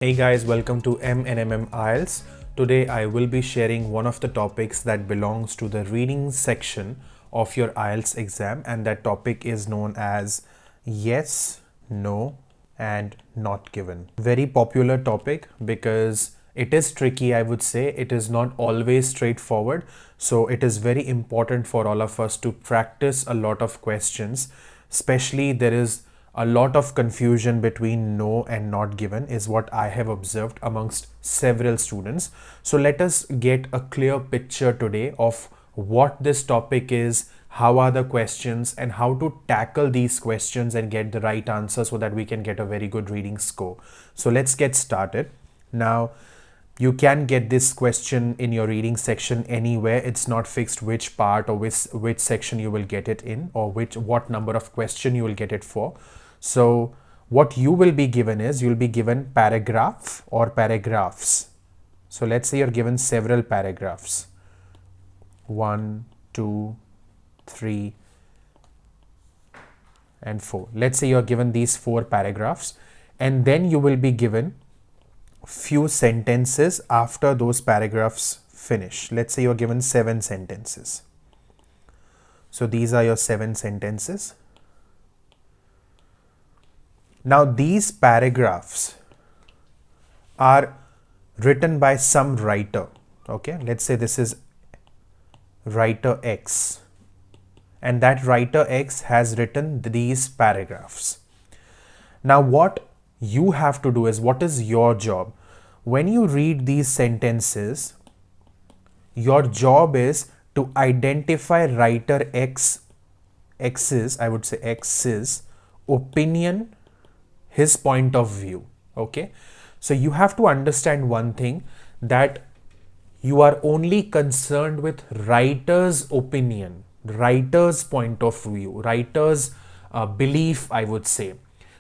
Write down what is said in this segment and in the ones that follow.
Hey guys, welcome to M&MM Ielts. Today I will be sharing one of the topics that belongs to the reading section of your Ielts exam, and that topic is known as yes, no and not given. Very popular topic because it is tricky, I would say. It is not always straightforward. So it is very important for all of us to practice a lot of questions. Especially there is a lot of confusion between no and not given is what I have observed amongst several students. So let us get a clear picture today of what this topic is, how are the questions, and how to tackle these questions and get the right answer so that we can get a very good reading score. So let's get started. Now, you can get this question in your reading section anywhere. It's not fixed which part or which section you will get it in, or what number of question you will get it for. So what you will be given is, you'll be given paragraph or paragraphs. So let's say you're given several paragraphs. 1, 2, 3 and 4. Let's say you're given these 4 paragraphs, and then you will be given few sentences after those paragraphs finish. Let's say you're given 7 sentences. So these are your 7 sentences. Now these paragraphs are written by some writer. Okay, let's say this is writer X, and that writer X has written these paragraphs. Now what you have to do is, what is your job? When you read these sentences, your job is to identify writer X's opinion, his point of view. Okay, so you have to understand one thing, that you are only concerned with writer's opinion, writer's point of view, writer's belief, I would say.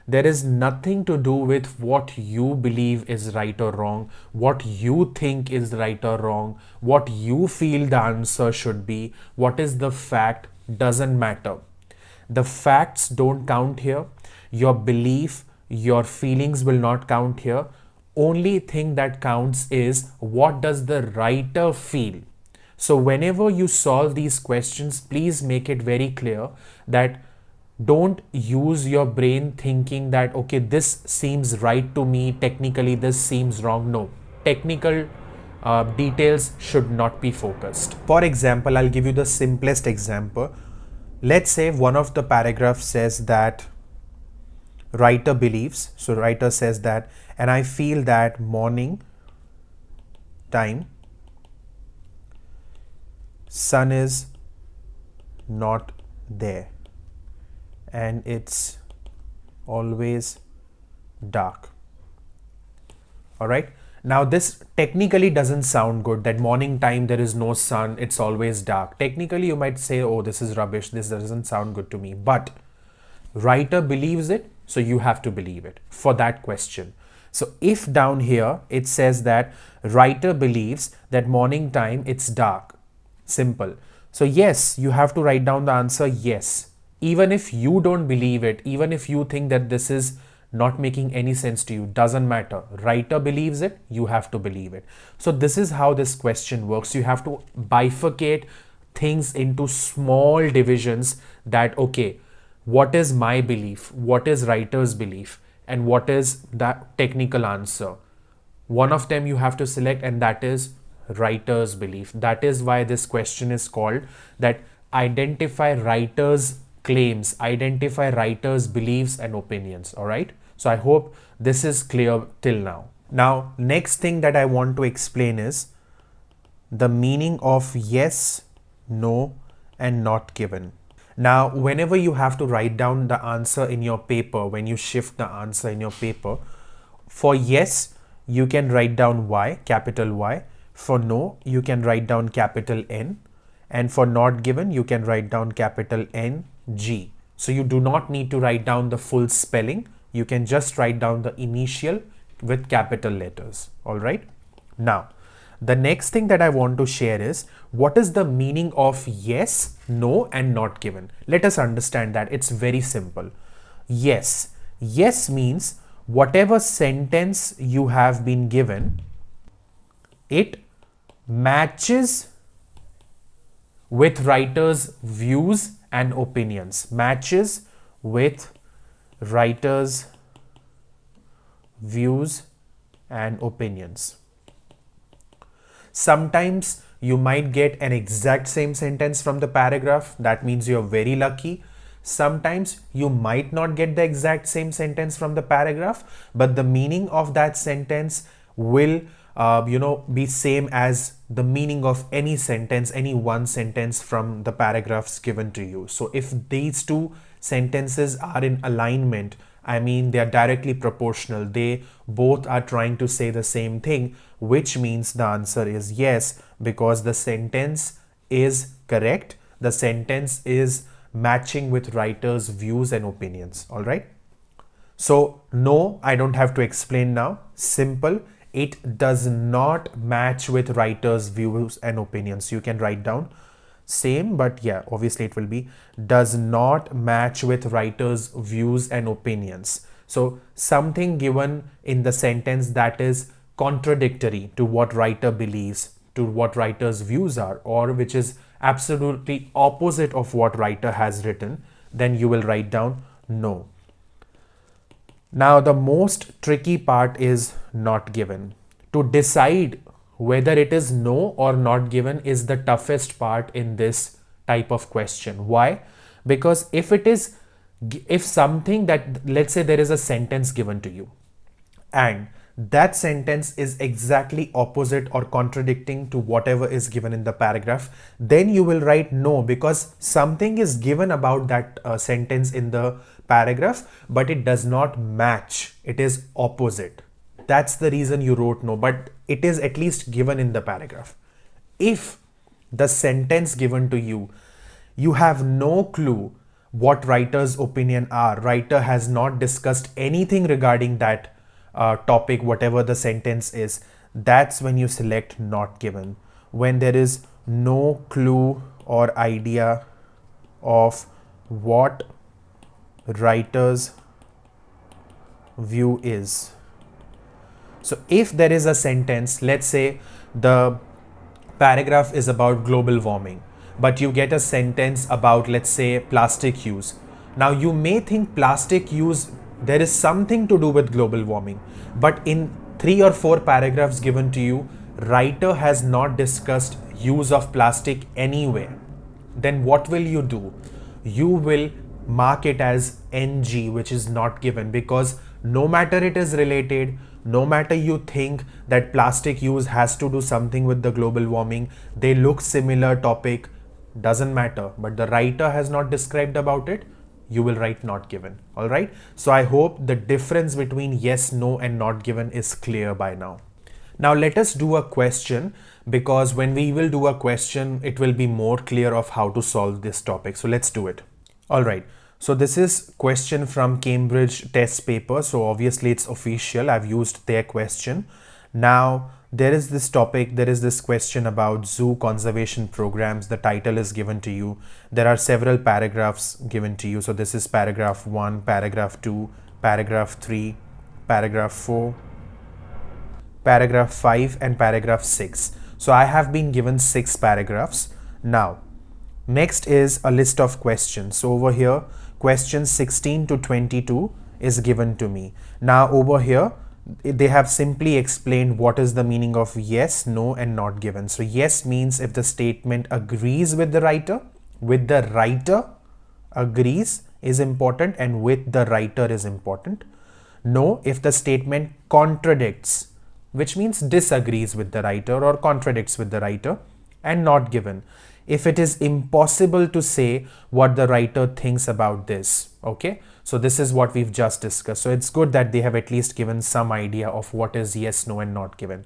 There is nothing to do with what you believe is right or wrong, what you think is right or wrong, what you feel the answer should be, what is the fact, doesn't matter. The facts don't count here. Your belief, your feelings will not count here. Only thing that counts is, what does the writer feel? So whenever you solve these questions, please make it very clear that don't use your brain thinking that, okay, this seems right to me, technically this seems wrong. No, technical details should not be focused. For example, I'll give you the simplest example. Let's say one of the paragraphs says that writer believes, so writer says that, and I feel that morning time sun is not there and it's always dark. All right, now this technically doesn't sound good, that morning time there is no sun, it's always dark. Technically you might say, oh, this is rubbish, this doesn't sound good to me, but writer believes it, so you have to believe it for that question. So if down here it says that writer believes that morning time it's dark, simple. So yes, you have to write down the answer yes. Even if you don't believe it, even if you think that this is not making any sense to you, doesn't matter. Writer believes it, you have to believe it. So this is how this question works. You have to bifurcate things into small divisions, that okay, what is my belief, what is writer's belief, and what is that technical answer. One of them you have to select, and that is writer's belief. That is why this question is called that identify writer's claims, identify writer's beliefs and opinions. All right, so I hope this is clear till now. Now next thing that I want to explain is the meaning of yes, no and not given. Now whenever you have to write down the answer in your paper, when you shift the answer in your paper, for yes you can write down Y, capital Y. For no you can write down capital N, and for not given you can write down capital N G. So you do not need to write down the full spelling, you can just write down the initial with capital letters. All right, now the next thing that I want to share is, what is the meaning of yes, no and not given. Let us understand that. It's very simple. Yes means whatever sentence you have been given, it matches with writer's views and opinions. Matches with writer's views and opinions. Sometimes you might get an exact same sentence from the paragraph. That means you're very lucky. Sometimes you might not get the exact same sentence from the paragraph, but the meaning of that sentence will be same as the meaning of any sentence, any one sentence from the paragraphs given to you. So if these two sentences are in alignment, I mean they are directly proportional, they both are trying to say the same thing, which means the answer is yes, because the sentence is correct, the sentence is matching with writer's views and opinions. All right, so no, I don't have to explain now. Simple, it does not match with writer's views and opinions. You can write down same, but yeah, obviously it will be does not match with writer's views and opinions. So something given in the sentence that is contradictory to what writer believes, to what writer's views are, or which is absolutely opposite of what writer has written, then you will write down no. Now the most tricky part is not given. To decide whether it is no or not given is the toughest part in this type of question. Why? Because if something that, let's say there is a sentence given to you and that sentence is exactly opposite or contradicting to whatever is given in the paragraph, then you will write no, because something is given about that sentence in the paragraph, but it does not match, it is opposite. That's the reason you wrote no, but it is at least given in the paragraph. If the sentence given to you, you have no clue what writer's opinion are, writer has not discussed anything regarding that topic, whatever the sentence is, that's when you select not given. When there is no clue or idea of what writer's view is. So if there is a sentence, let's say the paragraph is about global warming, but you get a sentence about, let's say, plastic use. Now you may think plastic use, there is something to do with global warming, but in 3 or 4 paragraphs given to you, writer has not discussed use of plastic anywhere. Then what will you do? You will mark it as NG, which is not given, because no matter it is related, no matter you think that plastic use has to do something with the global warming, they look similar topic, doesn't matter, but the writer has not described about it, you will write not given. All right, so I hope the difference between yes, no and not given is clear by now. Now let us do a question, because when we will do a question, it will be more clear of how to solve this topic. So let's do it. All right, so this is question from Cambridge test paper. So obviously it's official, I've used their question. Now there is this topic, there is this question about zoo conservation programs. The title is given to you. There are several paragraphs given to you. So this is paragraph 1, paragraph 2, paragraph 3, paragraph 4, paragraph 5 and paragraph 6. So I have been given 6 paragraphs. Now next is a list of questions. So over here, questions 16 to 22 is given to me. Now over here, they have simply explained what is the meaning of yes, no and not given. So yes means if the statement agrees with the writer agrees is important, and with the writer is important. No, if the statement contradicts, which means disagrees with the writer or contradicts with the writer. And not given, if it is impossible to say what the writer thinks about this. Okay, so this is what we've just discussed. So it's good that they have at least given some idea of what is yes, no and not given.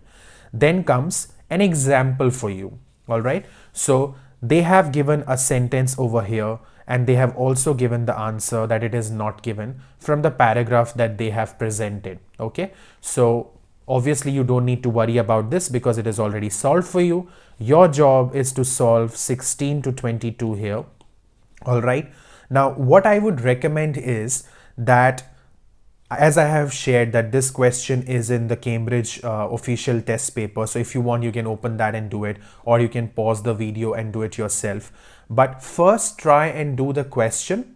Then comes an example for you. All right, so they have given a sentence over here, and they have also given the answer that it is not given from the paragraph that they have presented. Okay, so obviously you don't need to worry about this because it is already solved for you. Your job is to solve 16 to 22 here. All right, now what I would recommend is that As I have shared that this question is in the Cambridge official test paper. So if you want, you can open that and do it, or you can pause the video and do it yourself. But first try and do the question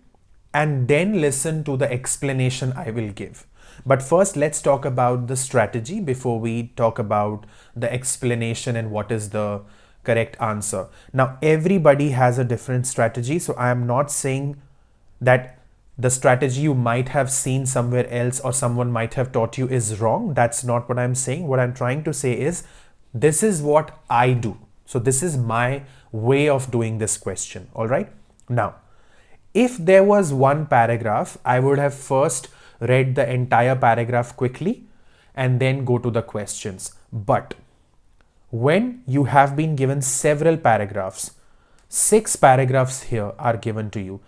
and then listen to the explanation I will give. But first, let's talk about the strategy before we talk about the explanation and what is the correct answer. Now, everybody has a different strategy. So I am not saying that the strategy you might have seen somewhere else or someone might have taught you is wrong. That's not what I'm saying. What I'm trying to say is this is what I do. So this is my way of doing this question. All right. Now, if there was one paragraph, I would have first read the entire paragraph quickly and then go to the questions. But when you have been given several paragraphs, 6 paragraphs here are given to you.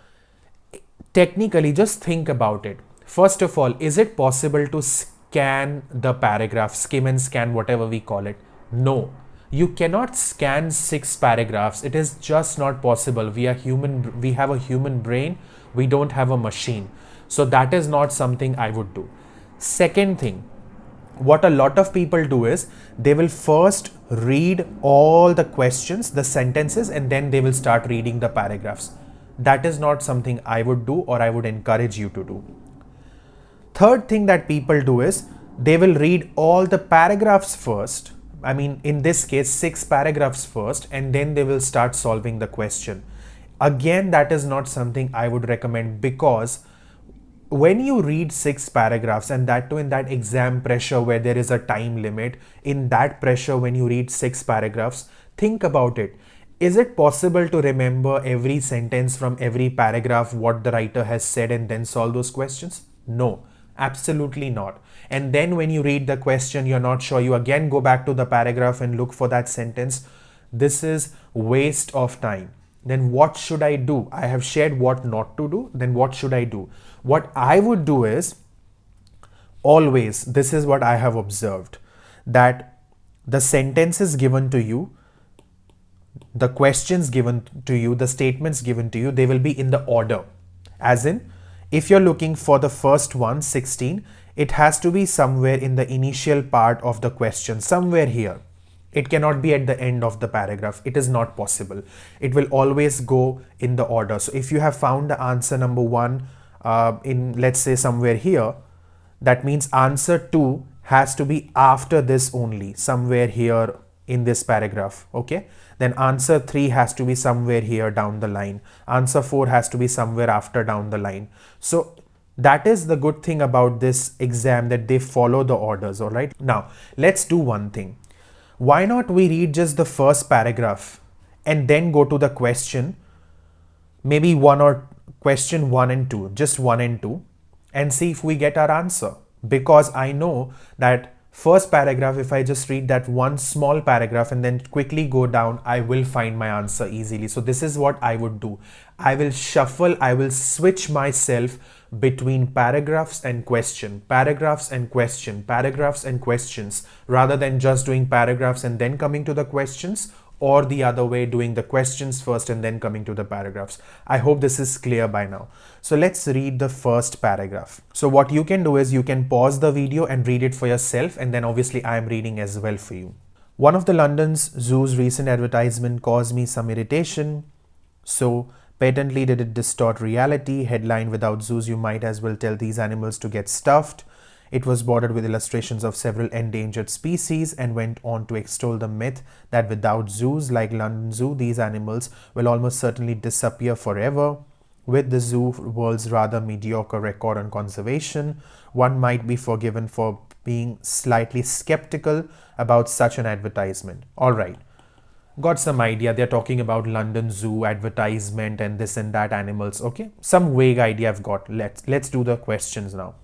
Technically, just think about it. First of all, is it possible to scan the paragraph, skim and scan, whatever we call it? No, you cannot scan 6 paragraphs. It is just not possible. We are human, we have a human brain, we don't have a machine. So that is not something I would do. Second thing, what a lot of people do is they will first read all the questions, the sentences, and then they will start reading the paragraphs. That is not something I would do or I would encourage you to do. Third thing that people do is they will read all the paragraphs first. I mean, in this case, 6 paragraphs first, and then they will start solving the question. Again, that is not something I would recommend, because when you read 6 paragraphs, and that too in that exam pressure where there is a time limit, in that pressure, when you read 6 paragraphs, think about it. Is it possible to remember every sentence from every paragraph, what the writer has said, and then solve those questions? No, absolutely not. And then when you read the question, you're not sure, you again go back to the paragraph and look for that sentence. This is waste of time. Then what should I do? I have shared what not to do. Then what should I do? What I would do is, always, this is what I have observed, that the sentences given to you, the questions given to you, the statements given to you, they will be in the order. As in, if you're looking for the first one, 16, it has to be somewhere in the initial part of the question, somewhere here. It cannot be at the end of the paragraph. It is not possible. It will always go in the order. So if you have found the answer number 1 in, let's say, somewhere here, that means answer 2 has to be after this only, somewhere here in this paragraph. Okay. Then answer 3 has to be somewhere here down the line. Answer 4 has to be somewhere after down the line. So that is the good thing about this exam, that they follow the orders. All right. Now let's do one thing. Why not we read just the first paragraph and then go to the question, maybe question 1 and 2, just 1 and 2, and see if we get our answer. Because I know that first paragraph, if I just read that one small paragraph and then quickly go down, I will find my answer easily. So this is what I would do. I will shuffle, I will switch myself between paragraphs and question, paragraphs and question, paragraphs and questions, rather than just doing paragraphs and then coming to the questions, or the other way, doing the questions first and then coming to the paragraphs. I hope this is clear by now. So let's read the first paragraph. So what you can do is you can pause the video and read it for yourself, and then obviously I am reading as well for you. One of the London's zoo's recent advertisement caused me some irritation. So patently did it distort reality. Headline: without zoos you might as well tell these animals to get stuffed. It was bordered with illustrations of several endangered species and went on to extol the myth that without zoos like London Zoo, these animals will almost certainly disappear forever. With the zoo world's rather mediocre record on conservation, one might be forgiven for being slightly skeptical about such an advertisement. All right. Got some idea. They're talking about London Zoo advertisement and this and that animals. Okay. Some vague idea I've got. Let's do the questions now.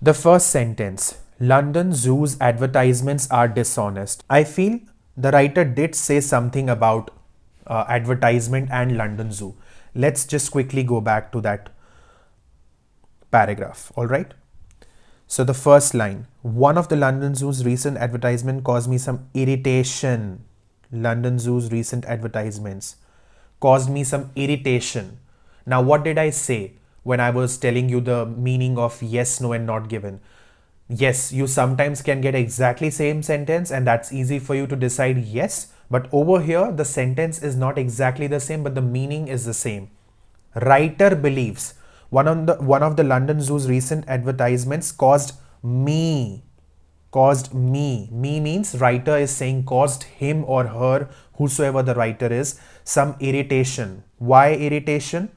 The first sentence, London Zoo's advertisements are dishonest. I feel the writer did say something about advertisement and London Zoo. Let's just quickly go back to that paragraph. All right. So the first line, one of the London Zoo's recent advertisement caused me some irritation. London Zoo's recent advertisements caused me some irritation. Now, what did I say? when I was telling you the meaning of yes, no, and not given. Yes, you sometimes can get exactly same sentence and that's easy for you to decide yes, but over here the sentence is not exactly the same but the meaning is the same. Writer believes one of the London Zoo's recent advertisements caused me means writer is saying caused him or her, whosoever the writer is, some irritation. Why irritation?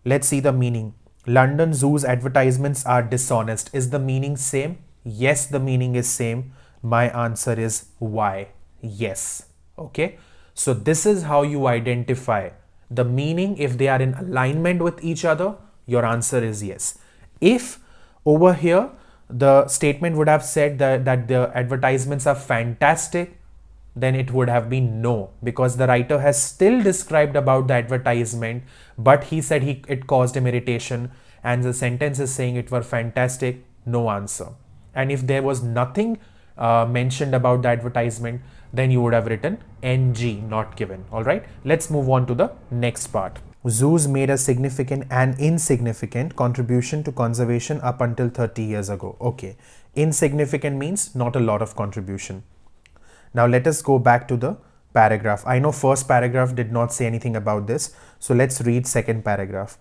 Let's see the meaning. London Zoo's advertisements are dishonest. Is the meaning same? Yes, the meaning is same. My answer is why? Yes. Okay. So this is how you identify the meaning. If they are in alignment with each other, your answer is yes. If over here the statement would have said that the advertisements are fantastic, then it would have been no, because the writer has still described about the advertisement, but he said it caused him irritation, and the sentence is saying it were fantastic. No answer. And if there was nothing mentioned about the advertisement, then you would have written NG, not given. All right, let's move on to the next part. Zoos made a significant and insignificant contribution to conservation up until 30 years ago. Okay, insignificant means not a lot of contribution. Now let us go back to the paragraph. I know first paragraph did not say anything about this, so let's read second paragraph.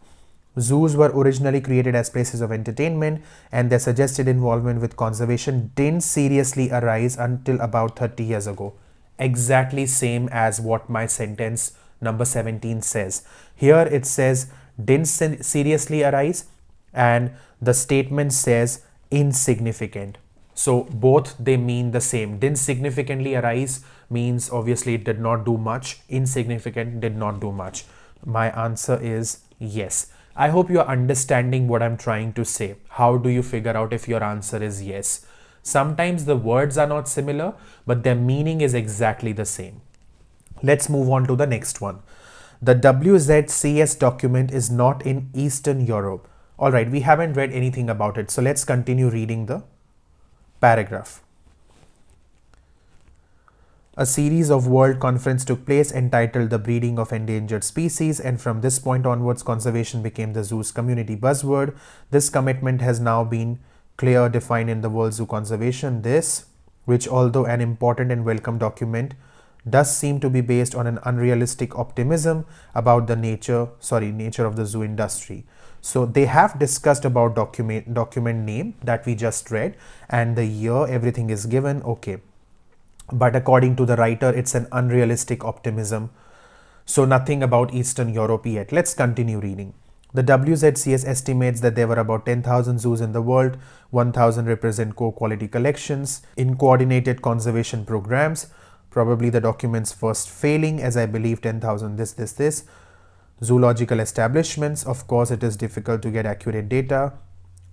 Zoos were originally created as places of entertainment, and their suggested involvement with conservation didn't seriously arise until about 30 years ago. Exactly same as what my sentence number 17 says. Here it says didn't seriously arise, and the statement says insignificant. So both they mean the same. Didn't significantly arise means obviously it did not do much. Insignificant did not do much. My answer is yes. I hope you are understanding what I'm trying to say. How do you figure out if your answer is yes? Sometimes the words are not similar, but their meaning is exactly the same. Let's move on to the next one. The WZCS document is not in Eastern Europe. All right, we haven't read anything about it. So let's continue reading the paragraph. A series of world conference took place entitled The Breeding of Endangered Species, and from this point onwards conservation became the zoo's community buzzword. This commitment has now been clear defined in the World Zoo Conservation. This, which although an important and welcome document, does seem to be based on an unrealistic optimism about the nature of the zoo industry. So they have discussed about document name that we just read, and the year, everything is given. Okay, but according to the writer it's an unrealistic optimism, so nothing about Eastern Europe yet. Let's continue reading. The WZCS estimates that there were about 10,000 zoos in the world. 1,000 represent co-quality collections in coordinated conservation programs. Probably the document's first failing, as I believe 10,000 this. Zoological establishments. Of course, it is difficult to get accurate data.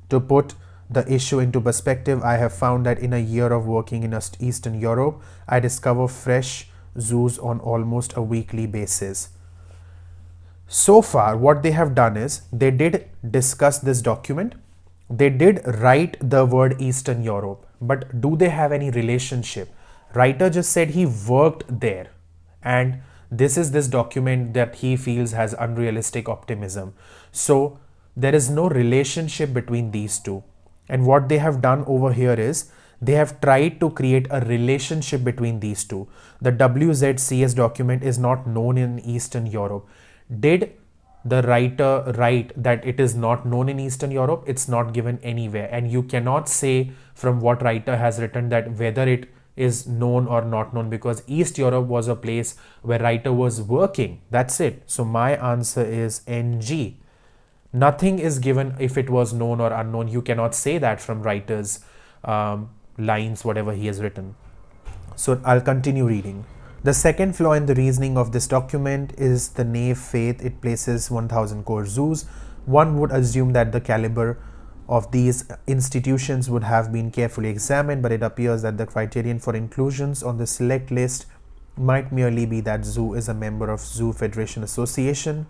To put the issue into perspective, I have found that in a year of working in Eastern Europe, I discover fresh zoos on almost a weekly basis. So far, what they have done is they did discuss this document. They did write the word Eastern Europe, but do they have any relationship? Writer just said he worked there, and this is this document that he feels has unrealistic optimism. So there is no relationship between these two. And what they have done over here is they have tried to create a relationship between these two. The WZCS document is not known in Eastern Europe. Did the writer write that it is not known in Eastern Europe? It's not given anywhere, and you cannot say from what writer has written that whether it is known or not known, because East Europe was a place where writer was working. That's it. So my answer is NG. Nothing is given if it was known or unknown. You cannot say that from writer's lines, whatever he has written. So I'll continue reading. The second flaw in the reasoning of this document is the naive faith it places 1,000 core zoos. One would assume that the caliber of these institutions would have been carefully examined, but it appears that the criterion for inclusions on the select list might merely be that zoo is a member of Zoo Federation Association.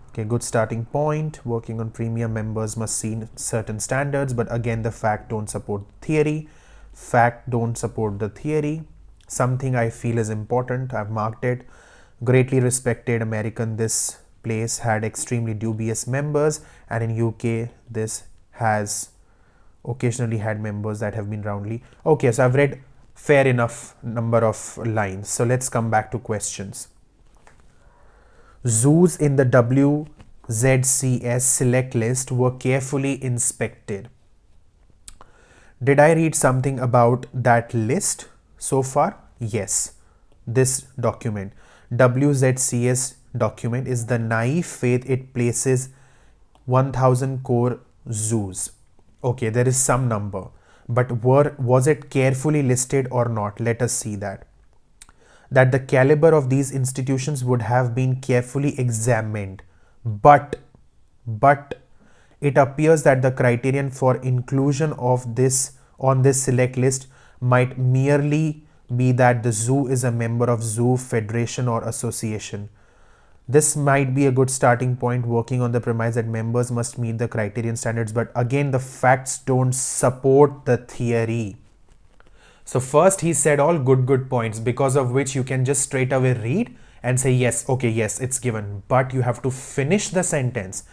Okay, good starting point. Working on premium members must see certain standards, but again the fact don't support theory. Fact don't support the theory. Something I feel is important, I've marked it. Greatly respected American this place had extremely dubious members, and in UK this has occasionally had members that have been roundly. Okay, so I've read fair enough number of lines. So let's come back to questions. Zoos in the WZCS select list were carefully inspected. Did I read something about that list so far? Yes. This document, WZCS document, is the naive faith it places 1000 core zoos. Okay, there is some number, but was it carefully listed or not? Let us see that. That the caliber of these institutions would have been carefully examined, but it appears that the criterion for inclusion of this on this select list might merely be that the zoo is a member of zoo federation or association. This might be a good starting point, working on the premise that members must meet the criterion standards, but again the facts don't support the theory. So first he said all good points, because of which you can just straight away read and say yes, okay, yes, it's given, but you have to finish the sentence.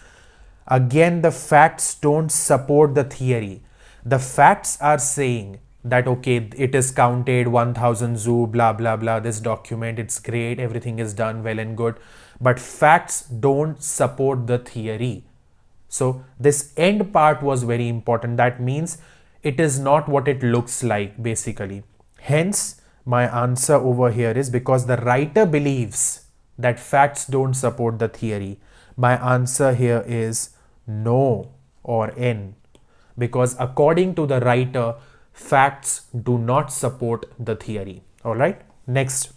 Again, the facts don't support the theory. The facts are saying that okay, it is counted 1000 zoo, blah blah blah, this document, it's great, everything is done well and good, but facts don't support the theory. So this end part was very important. That means it is not what it looks like, basically. Hence my answer over here is, because the writer believes that facts don't support the theory, my answer here is no, or N, because according to the writer, facts do not support the theory. All right, next.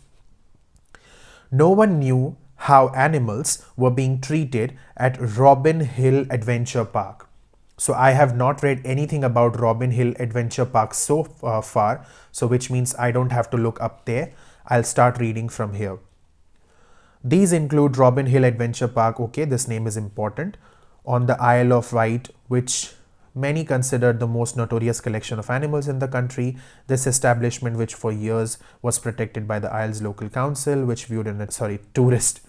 No one knew how animals were being treated at Robin Hill Adventure Park. So I have not read anything about Robin Hill Adventure Park so far, so which means I don't have to look up there. I'll start reading from here. These include Robin Hill Adventure Park, okay, this name is important, on the Isle of Wight, which many considered the most notorious collection of animals in the country. This establishment, which for years was protected by the Isle's local council, which viewed it, tourist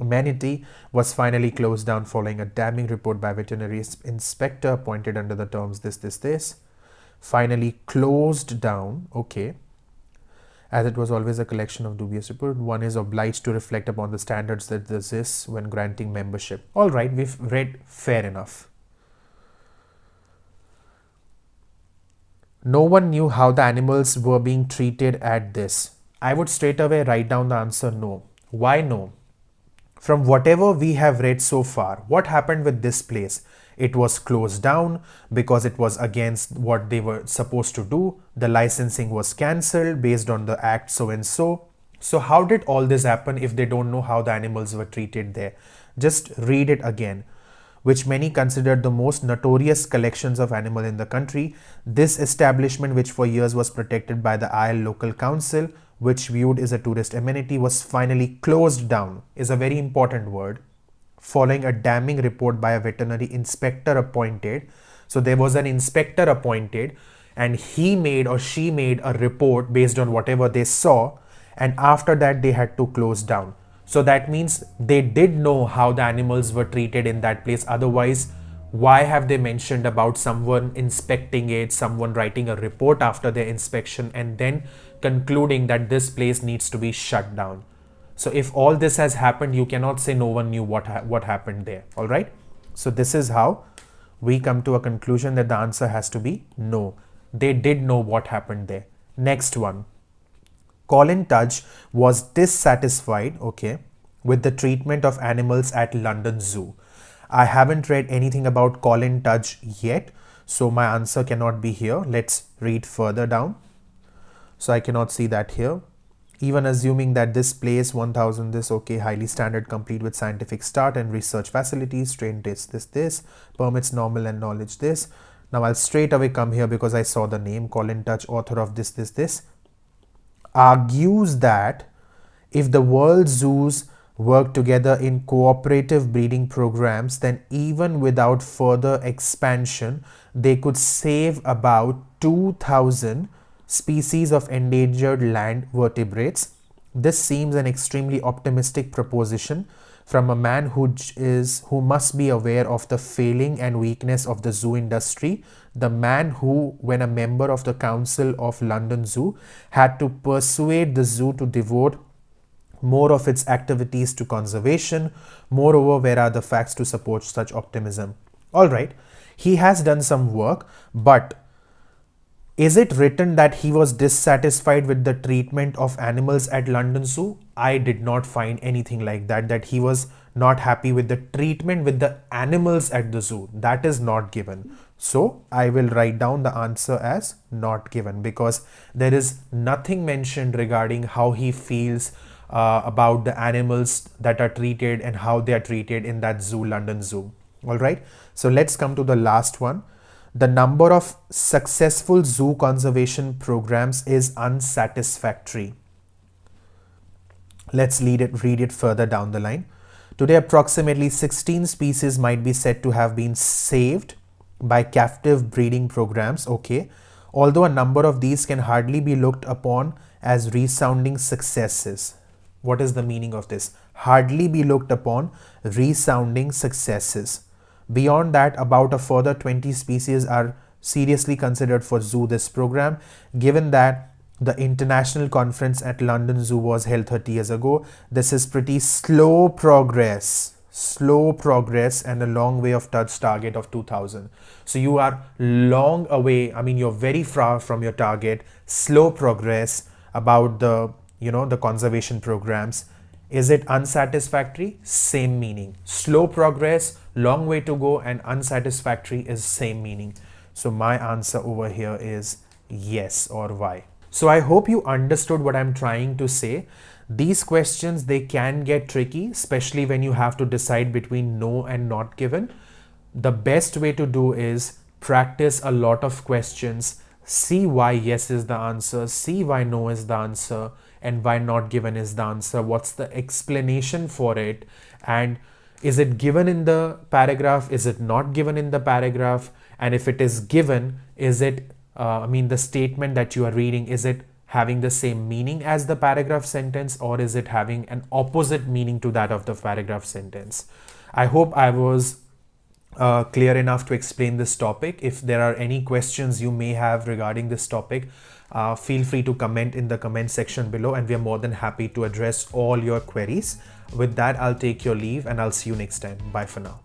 amenity, was finally closed down following a damning report by a veterinary inspector appointed under the terms this. Finally closed down, okay. As it was always a collection of dubious reports, one is obliged to reflect upon the standards that this is when granting membership. All right, we've read fair enough. No one knew how the animals were being treated at this. I would straight away write down the answer no. Why no? From whatever we have read so far, what happened with this place? It was closed down because it was against what they were supposed to do. The licensing was cancelled based on the act so and so. So how did all this happen if they don't know how the animals were treated there? Just read it again. Which many considered the most notorious collections of animals in the country. This establishment, which for years was protected by the Isle Local Council, which viewed as a tourist amenity, was finally closed down, is a very important word, following a damning report by a veterinary inspector appointed. So there was an inspector appointed and he made or she made a report based on whatever they saw, and after that they had to close down. So that means they did know how the animals were treated in that place. Otherwise, why have they mentioned about someone inspecting it, someone writing a report after their inspection and then concluding that this place needs to be shut down? So if all this has happened, you cannot say no one knew what happened there. All right. So this is how we come to a conclusion that the answer has to be no. They did know what happened there. Next one. Colin Tudge was dissatisfied, okay, with the treatment of animals at London Zoo. I haven't read anything about Colin Tudge yet, so my answer cannot be here. Let's read further down. So I cannot see that here. Even assuming that this place 1000 this, okay, highly standard, complete with scientific start and research facilities, trained this, permits normal and knowledge this. Now I'll straight away come here because I saw the name Colin Tudge, author of this, argues that if the world zoos work together in cooperative breeding programs, then even without further expansion, they could save about 2000 species of endangered land vertebrates. This seems an extremely optimistic proposition from a man who must be aware of the failing and weakness of the zoo industry, the man who, when a member of the Council of London Zoo, had to persuade the zoo to devote more of its activities to conservation. Moreover, where are the facts to support such optimism? All right, he has done some work, but is it written that he was dissatisfied with the treatment of animals at London Zoo? I did not find anything like that, that he was not happy with the treatment with the animals at the zoo. That is not given. So I will write down the answer as not given, because there is nothing mentioned regarding how he feels about the animals that are treated and how they are treated in that zoo, London Zoo. All right. So let's come to the last one. The number of successful zoo conservation programs is unsatisfactory. Let's read it further down the line. Today, approximately 16 species might be said to have been saved by captive breeding programs. Okay. Although a number of these can hardly be looked upon as resounding successes. What is the meaning of this? Hardly be looked upon resounding successes. Beyond that, about a further 20 species are seriously considered for zoo this program, given that the international conference at London Zoo was held 30 years ago. This is pretty slow progress and a long way of touch target of 2000. So you are long away. I mean, you're very far from your target. Slow progress about the conservation programs. Is it unsatisfactory? Same meaning. Slow progress, long way to go, and unsatisfactory is same meaning. So my answer over here is yes, or why. So I hope you understood what I'm trying to say. These questions, they can get tricky, especially when you have to decide between no and not given. The best way to do is practice a lot of questions, see why yes is the answer, see why no is the answer, and why not given is the answer. What's the explanation for it? And is it given in the paragraph? Is it not given in the paragraph? And if it is given, is it, the statement that you are reading, is it having the same meaning as the paragraph sentence, or is it having an opposite meaning to that of the paragraph sentence? I hope I was clear enough to explain this topic. If there are any questions you may have regarding this topic, feel free to comment in the comment section below, and we are more than happy to address all your queries. With that, I'll take your leave and I'll see you next time. Bye for now.